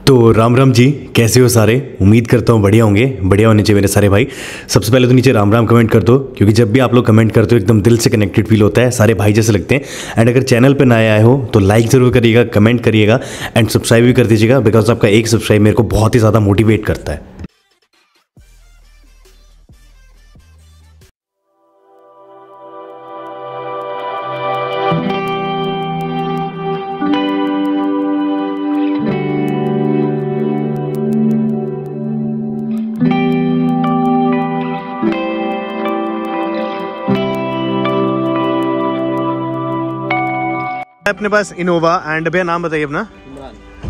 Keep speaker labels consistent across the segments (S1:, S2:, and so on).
S1: तो राम राम जी, कैसे हो सारे। उम्मीद करता हूँ बढ़िया होंगे। बढ़िया होने चाहिए मेरे सारे भाई। सबसे पहले तो नीचे राम राम कमेंट कर दो, क्योंकि जब भी आप लोग कमेंट करते हो एकदम दिल से कनेक्टेड फील होता है, सारे भाई जैसे लगते हैं। एंड अगर चैनल पे नए आए हो तो लाइक ज़रूर करिएगा, कमेंट करिएगा एंड सब्सक्राइब भी कर दीजिएगा, बिकॉज आपका एक सब्सक्राइब मेरे को बहुत ही ज़्यादा मोटिवेट करता है।
S2: अपने पास इनोवा एंड भैया नाम बताइए अपना।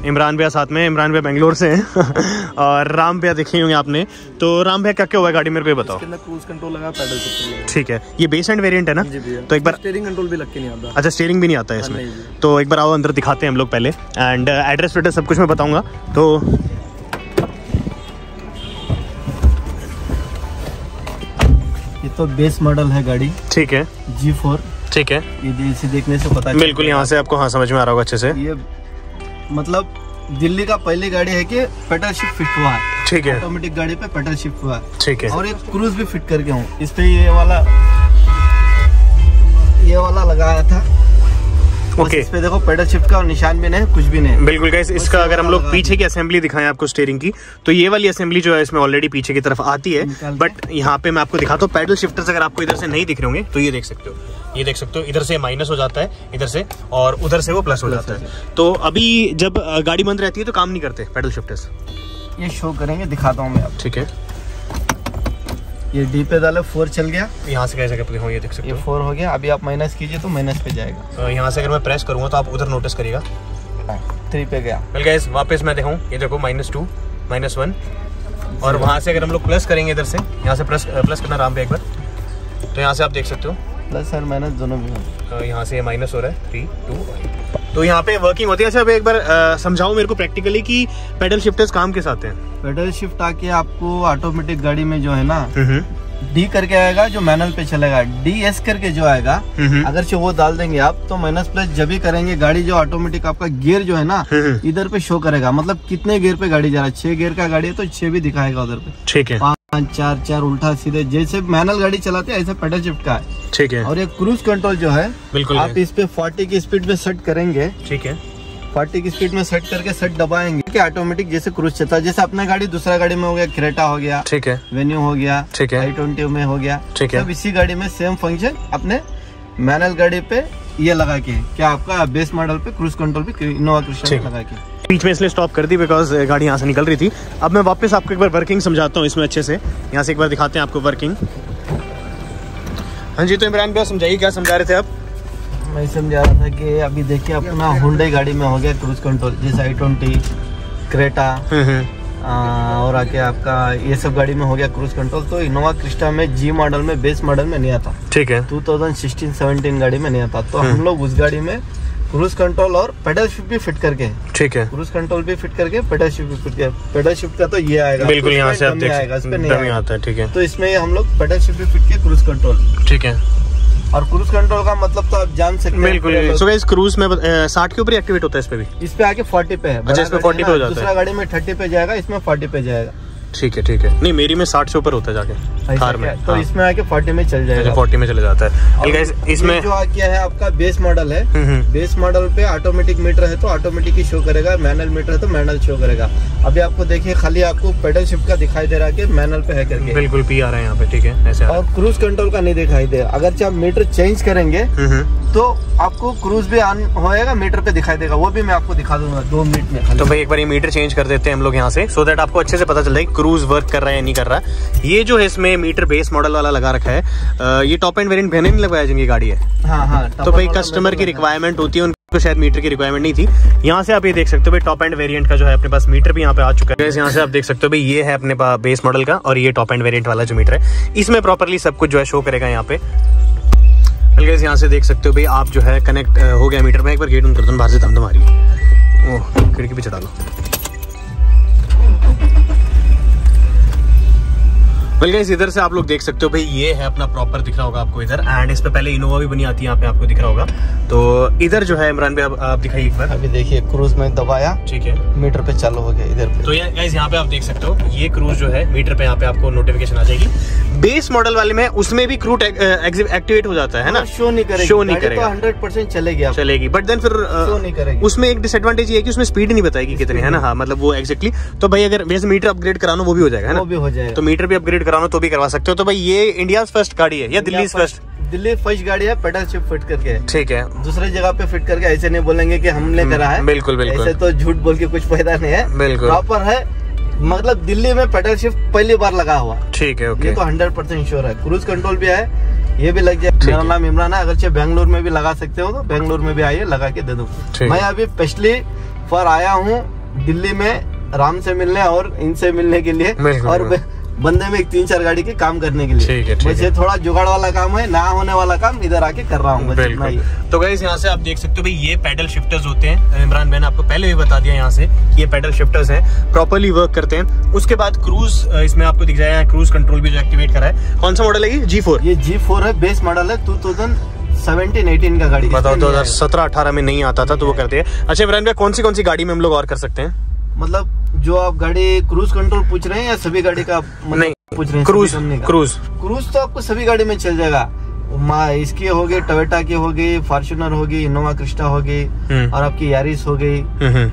S2: इमरान भैया साथ में। इमरान भैया बेंगलोर से हैं और राम भैया देखे होंगे आपने। तो राम भैया क्या क्या हुआ है गाड़ी, मेरे को ये बताओ।
S3: क्रूज कंट्रोल लगा, पैडल शिफ्ट।
S2: ठीक है, ये बेस एंड वेरिएंट है ना? तो एक बार
S3: स्टीयरिंग कंट्रोल भी लग के नहीं आता।
S2: अच्छा, स्टीयरिंग भी नहीं आता है इसमें। तो एक बार आओ अंदर दिखाते हैं हम लोग पहले। एंड एड्रेस वेड्रेस सब कुछ मैं बताऊंगा। तो
S3: ये तो बेस मॉडल है गाड़ी।
S2: ठीक है,
S3: G4।
S2: ठीक है,
S3: ये इसे देखने से पता
S2: बिल्कुल यहाँ से आपको हाँ समझ में आ रहा होगा अच्छे से।
S3: ये मतलब दिल्ली का पहली गाड़ी है कि पेडल शिफ्ट फिट हुआ है।
S2: ठीक है,
S3: ऑटोमेटिक गाड़ी पे पेडल शिफ्ट हुआ है।
S2: ठीक है,
S3: और एक क्रूज भी फिट करके हूँ इस पे। ये वाला लगाया था।
S2: ओके।
S3: इस पे देखो पेडल शिफ्ट का निशान भी नहीं, कुछ भी नहीं।
S2: बिल्कुल गाइस, इसका अगर हम लोग पीछे की असेंबली दिखाएं आपको स्टीयरिंग की, तो ये वाली असेंबली जो है इसमें ऑलरेडी पीछे की तरफ आती है। बट यहाँ पे मैं आपको दिखाता हूँ पैडल शिफ्टर्स। अगर आपको इधर से नहीं दिख रहे होंगे तो ये देख सकते हो, ये देख सकते हो। इधर से माइनस हो जाता है इधर से, और उधर से वो प्लस हो जाता है। तो अभी जब गाड़ी बंद रहती है तो काम नहीं करते पैडल शिफ्टर्स।
S3: ये शो करेंगे, दिखाता हूँ मैं आपको।
S2: ठीक है,
S3: ये डी पे डाले 4 चल गया।
S2: यहाँ से कैसे करते हो, ये देख सकते
S3: ये
S2: हो।
S3: 4 हो गया। अभी आप माइनस कीजिए तो माइनस पे जाएगा।
S2: यहाँ से अगर मैं प्रेस करूँगा तो आप उधर नोटिस करिएगा
S3: 3 पे गया।
S2: वेल गाइस, वापस मैं दिखाऊँ, ये देखो -2 -1। और वहाँ से अगर हम लोग प्लस करेंगे इधर से, यहाँ से प्लस करना राम पे एक बार, तो यहाँ से आप देख सकते हो
S3: प्लस और माइनस दोनों भी हो।
S2: यहाँ से माइनस हो रहा है 3 2। तो यहाँ पे वर्किंग होती है। अच्छा, अब एक बार समझाओ मेरे को प्रैक्टिकली कि पेडल शिफ्टर्स काम किस आते हैं।
S3: पेडल शिफ्ट आके आपको ऑटोमेटिक गाड़ी में जो है ना, डी करके आएगा जो मैनुअल पे चलेगा। DS करके जो आएगा, अगर से वो डाल देंगे आप तो माइनस प्लस जब भी करेंगे गाड़ी जो ऑटोमेटिक आपका गियर जो है ना इधर पे शो करेगा। मतलब कितने गियर पे गाड़ी जा रहा है। 6 गियर का गाड़ी है तो 6 भी दिखाएगा उधर पे।
S2: ठीक है,
S3: 5 4 4 उल्टा सीधे जैसे मैनुअल गाड़ी चलाते हैं ऐसे पेडल शिफ्ट का है।
S2: ठीक है।
S3: और ये क्रूज कंट्रोल जो है,
S2: बिल्कुल
S3: आप इस पे 40 की स्पीड में सेट करेंगे।
S2: ठीक है,
S3: 40 की स्पीड में सेट करके सेट दबाएंगे कि ऑटोमेटिक जैसे क्रूज चलता है। जैसे अपना गाड़ी दूसरा गाड़ी में हो गया, क्रेटा हो गया,
S2: ठीक है,
S3: वेन्यू हो गया,
S2: ठीक है,
S3: i20 में हो गया,
S2: ठीक है।
S3: सब इसी गाड़ी में सेम फंक्शन अपने मैनुअल गाड़ी पे ये लगा के क्या आपका बेस मॉडल पे क्रूज कंट्रोल पे इनोवा क्रिस्टा लगा के।
S2: बीच में इसलिए स्टॉप कर दी बिकॉज गाड़ी यहाँ से निकल रही थी। अब मैं वापस आपको एक बार वर्किंग समझाता हूँ इसमें अच्छे से। यहाँ से एक बार दिखाते हैं आपको वर्किंग। हाँ जी, तो इमरान भैया समझाइए, क्या समझा रहे थे आप।
S3: मैं समझा रहा था कि अभी देखिए अपना हुंडई गाड़ी में हो गया क्रूज कंट्रोल, जैसे i20, क्रेटा और आके आपका ये सब गाड़ी में हो गया क्रूज कंट्रोल। तो इनोवा क्रिस्टा में G मॉडल में बेस मॉडल में नहीं आता।
S2: ठीक है,
S3: 2016-17 गाड़ी में नहीं आता। तो हम लोग उस गाड़ी में क्रूज कंट्रोल और पेडल शिफ्ट भी फिट करके, ठीक है, क्रूज कंट्रोल भी फिट करके पेडल शिफ्ट भी फिट करके। पेडल शिफ्ट का तो ये आएगा,
S2: बिल्कुल यहाँ से आप देख
S3: आएगा, इस पे नहीं
S2: आता है। ठीक है,
S3: तो इसमें हम लोग पेडल शिफ्ट भी फिट किए क्रूज कंट्रोल।
S2: ठीक है,
S3: और क्रूज कंट्रोल का मतलब तो आप जान सकते हैं।
S2: बिल्कुल। सो गाइस, क्रूज में 60 के ऊपर एक्टिवेट होता है इस पे भी।
S3: इस पे आके 40 पे है।
S2: अच्छा, इस पे 40 पे हो जाता है।
S3: दूसरा गाड़ी में 30 पे जाएगा, इसमें 40 पे जाएगा।
S2: ठीक है, ठीक है। नहीं, मेरी में 60 से ऊपर होता है जाके कार में।
S3: तो इसमें आके 40 में चल जाएगा।
S2: 40 में चले जाता है। इसमें
S3: जो क्या है आपका बेस मॉडल है, बेस मॉडल पे ऑटोमेटिक मीटर है तो ऑटोमेटिक ही शो करेगा, मैनुअल मीटर है तो मैनुअल शो करेगा। अभी आपको देखिए खाली आपको पेडल शिफ्ट का दिखाई दे रहा है कि मैनुअल पे है करके।
S2: बिल्कुल पी आ रहा है यहाँ पे। ठीक है, ऐसे।
S3: और क्रूज कंट्रोल का नहीं दिखाई दे। अगर आप मीटर चेंज करेंगे तो आपको क्रूज भी ऑन होएगा, मीटर पे दिखाई देगा। वो भी मैं आपको दिखा दूंगा 2 मिनट में।
S2: तो भाई एक बार ये मीटर चेंज कर देते हैं हम लोग यहाँ से, सो दैट आपको अच्छे से पता चल जाए क्रूज वर्क कर रहा है या नहीं कर रहा है। ये जो है इसमें मीटर बेस मॉडल वाला लगा रखा है। ये टॉप एंड वेरिएंट मैंने नहीं लगवाया जिनकी गाड़ी है।
S3: हाँ,
S2: तो भाई कस्टमर की रिक्वायरमेंट होती है, उनको शायद मीटर की रिक्वायरमेंट नहीं थी। यहाँ से आप ये देख सकते हो भाई टॉप एंड वेरिएंट का जो है अपने पास मीटर भी यहाँ पे आ चुका है। यहाँ से आप देख सकते हो भाई ये है अपने पास बेस मॉडल का, और ये टॉप एंड वेरिएंट वाला जो मीटर है इसमें प्रॉपरली सब कुछ जो है शो करेगा यहाँ पे। यहाँ से देख सकते हो भाई आप जो है कनेक्ट हो गया मीटर में। एक बार गेट ऑन करता हूँ, बाहर से धमधम आ रही है। ओह, खिड़की पे चढ़ा लो। वेल गाइस, इधर से आप लोग देख सकते हो भाई, ये है अपना प्रॉपर दिख रहा होगा आपको इधर। एंड इस पे पहले इनोवा भी बनी आती है, यहाँ पे आपको दिख रहा होगा। तो इधर जो है इमरान भाई आप दिखाइए एक बार।
S3: अभी देखिए क्रूज में दबाया,
S2: ठीक है,
S3: मीटर पे चालू हो गया इधर पे।
S2: तो ये गाइस यहाँ पे आप देख सकते हो, ये क्रूज जो है मीटर पे यहाँ पे आपको नोटिफिकेशन आ जाएगी। बेस मॉडल वाले में उसमें भी क्रूज एक्टिवेट हो जाता है ना,
S3: शो नहीं करेगा,
S2: शो नहीं करेगा,
S3: 100% चलेगी,
S2: बट देन फिर
S3: शो नहीं करेगी।
S2: उसमें एक डिसएडवांटेज ये है कि उसमें स्पीड नहीं बताएगी कितनी है ना। हाँ, मतलब वो एग्जैक्टली। तो भाई अगर वैसे मीटर अपग्रेड कराना वो भी हो जाएगा है ना,
S3: वो भी हो जाएगा।
S2: तो मीटर भी अपग्रेड कराना तो भी करवा सकते हो। तो भाई ये इंडिया फर्स्ट गाड़ी है या दिल्ली फर्स्ट?
S3: दिल्ली फर्स्ट गाड़ी है, पेडल शिफ्ट फिट करके।
S2: ठीक है,
S3: दूसरे जगह पे फिट करके, ऐसे नहीं बोलेंगे कि हमने करा है।
S2: बिल्कुल बिल्कुल,
S3: ऐसे तो झूठ बोल के कुछ फायदा नहीं है।
S2: बिल्कुल
S3: प्रॉपर है, मतलब दिल्ली में पेडल शिफ्ट पहली बार लगा हुआ।
S2: ठीक है, ओके।
S3: ये तो 100% श्योर है। क्रूज कंट्रोल भी है, ये भी लग जाए। मेरा नाम इमरान है, अगर बेंगलोर में भी लगा सकते हो तो बेंगलोर में भी आइए, लगा के दे दो। मैं अभी स्पेशली फॉर आया हूँ दिल्ली में राम से मिलने और इनसे मिलने के लिए, और बंदे में 3-4 गाड़ी के काम करने के लिए।
S2: ठीक है,
S3: वैसे थोड़ा जुगाड़ वाला काम है, ना होने वाला काम इधर आके कर रहा हूँ।
S2: तो गाइस यहाँ से आप देख सकते हो भाई, ये पैडल शिफ्टर्स होते हैं। इमरान मैंने आपको पहले भी बता दिया यहाँ से कि ये पैडल शिफ्टर्स हैं, प्रॉपर्ली वर्क करते हैं। उसके बाद क्रूज इसमें आपको दिख जाएगा, क्रूज कंट्रोल भी जो एक्टिवेट करा है। कौन सा मॉडल है ये? G4।
S3: ये G4 है, बेस मॉडल है, 2017-18 का गाड़ी।
S2: बताओ, 2017-18 में नहीं आता था तो वो करते हैं। अच्छा इमरान भाई, कौन सी गाड़ी में हम लोग और कर सकते हैं?
S3: मतलब जो आप गाड़ी क्रूज कंट्रोल पूछ रहे हैं या सभी गाड़ी का
S2: नहीं
S3: पूछ रहे हैं? क्रूज तो आपको सभी गाड़ी में चल जाएगा। इसकी होगी, टोयोटा की होगी, फॉर्च्यूनर होगी, इनोवा क्रिस्टा होगी, और आपकी यारिस हो गई,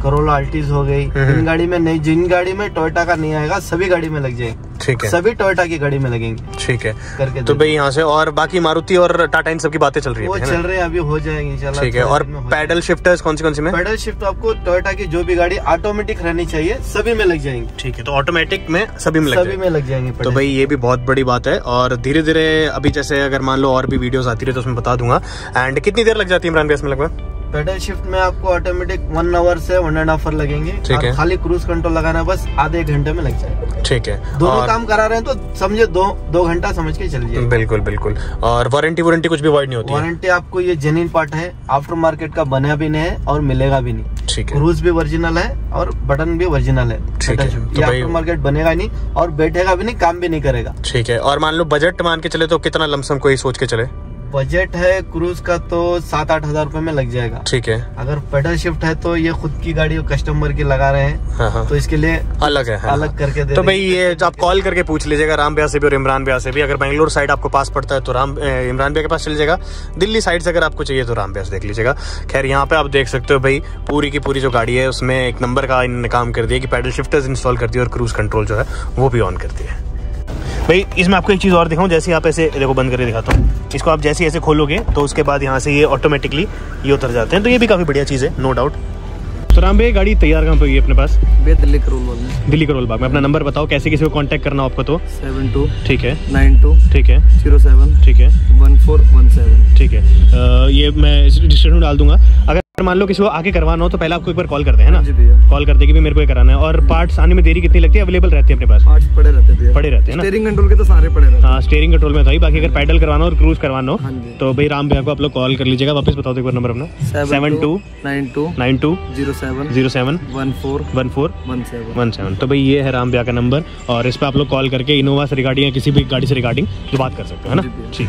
S3: करोला अल्टिस हो गई। इन गाड़ी में नहीं, जिन गाड़ी में टोयोटा का नहीं आएगा सभी गाड़ी में लग जाएगी।
S2: ठीक है,
S3: सभी टोयोटा की गाड़ी में लगेंगे।
S2: ठीक है,
S3: करके
S2: तो भाई यहाँ से और बाकी मारुति और टाटा इन सब की बातें चल रही है,
S3: वो चल रही है, अभी हो जाएंगी इंशाल्लाह।
S2: ठीक है, और पैडल शिफ्टर्स कौन सी में?
S3: पैडल शिफ्ट आपको टोयोटा की जो भी गाड़ी ऑटोमेटिक रहनी चाहिए सभी में लग जाएंगी।
S2: ठीक है, तो ऑटोमेटिक में सभी में लग जाएंगे।
S3: तो
S2: भाई ये भी बहुत बड़ी बात है। और धीरे धीरे अभी जैसे अगर मान लो और भी वीडियोस आती रहे तो उसमें बता दूंगा। एंड कितनी देर लग जाती है इमरान भाई इसमें लगभग?
S3: पेडल शिफ्ट में आपको ऑटोमेटिक 1 आवर से 1.5 आवर लगेंगे।
S2: ठीक है,
S3: खाली क्रूज कंट्रोल लगाना बस आधे घंटे में लग जाएगा।
S2: ठीक है,
S3: दोनों काम करा रहे हैं तो समझे 2 घंटा समझ के चलिए।
S2: बिल्कुल बिल्कुल। और वारंटी कुछ भी वॉइड नहीं होती?
S3: वारंटी आपको ये जेन्युइन पार्ट है, आफ्टर मार्केट का बना भी नहीं है और मिलेगा भी नहीं।
S2: ठीक है,
S3: क्रूज भी ओरिजिनल है और बटन भी ओरिजिनल है।
S2: ठीक है,
S3: तो आफ्टर मार्केट बनेगा नहीं और बैठेगा भी नहीं, काम भी नहीं करेगा।
S2: ठीक है, और मान लो बजट मान के चले तो कितना लमसम कोई सोच के चले?
S3: बजट है क्रूज का तो 7-8 हजार रुपए में लग जाएगा।
S2: ठीक है,
S3: अगर पेडल शिफ्ट है तो ये खुद की गाड़ी कस्टमर की लगा रहे हैं, तो इसके लिए
S2: अलग है,
S3: अलग करके दे।
S2: तो भाई ये आप कॉल करके पूछ लीजिएगा राम भैया से भी और इमरान भैया से भी। अगर बेंगलोर साइड आपको पास पड़ता है तो इमरान भैया के पास चल जाएगा। दिल्ली साइड से अगर आपको चाहिए तो राम भैया से देख लीजिएगा। खैर यहाँ पे आप देख सकते हो भाई, पूरी की पूरी जो गाड़ी है उसमें एक नंबर का इन्होंने काम कर दिया कि पैडल शिफ्टर्स इंस्टॉल कर दिया और क्रूज कंट्रोल जो है वो भी ऑन कर दिया। भाई इसमें आपको एक चीज़ और दिखाऊं, जैसे आप ऐसे देखो, बंद करके दिखाता हूँ। इसको आप जैसे ऐसे खोलोगे तो उसके बाद यहाँ से ये ऑटोमेटिकली ये उतर जाते हैं। तो ये भी काफ़ी बढ़िया चीज़ है, नो डाउट। तो राम भाई गाड़ी तैयार कहाँ पे हुई है अपने पास?
S3: दिल्ली करोल बाग में।
S2: दिल्ली करोल बाग में। अपना नंबर बताओ, कैसे किसी को कांटेक्ट करना हो आपको? तो
S3: 72
S2: ठीक है,
S3: 92
S2: ठीक है,
S3: 07
S2: ठीक है,
S3: 1417
S2: ठीक है। ये मैं डिस्क्रिप्शन में डाल दूंगा। अगर मान लो किसी को आके करवाना हो तो पहले आपको एक बार कॉल करते हैं ना, कॉल करते कि मेरे को ये कराना है। और पार्ट्स आने में देरी कितनी लगती है? अवेलेबल रहते हैं अपने पास?
S3: पार्ट्स पड़े रहते हैं ना।
S2: स्टीयरिंग कंट्रोल के तो सारे पड़े रहते हैं। हाँ, स्टीयरिंग कंट्रोल में था ही। बाकी अगर पैडल करवाना और क्रूज करवाना हो तो भाई राम भैया को आप लोग कॉल कर लीजिएगा। वापस बताओ एक बार नंबर अपना। 7292 07 1417। तो भाई ये है राम भैया का नंबर और इस पर आप लोग कॉल करके इनोवा से रिगार्डिंग या किसी भी गाड़ी से रिगार्डिंग बात कर सकते हो, है ना? ठीक।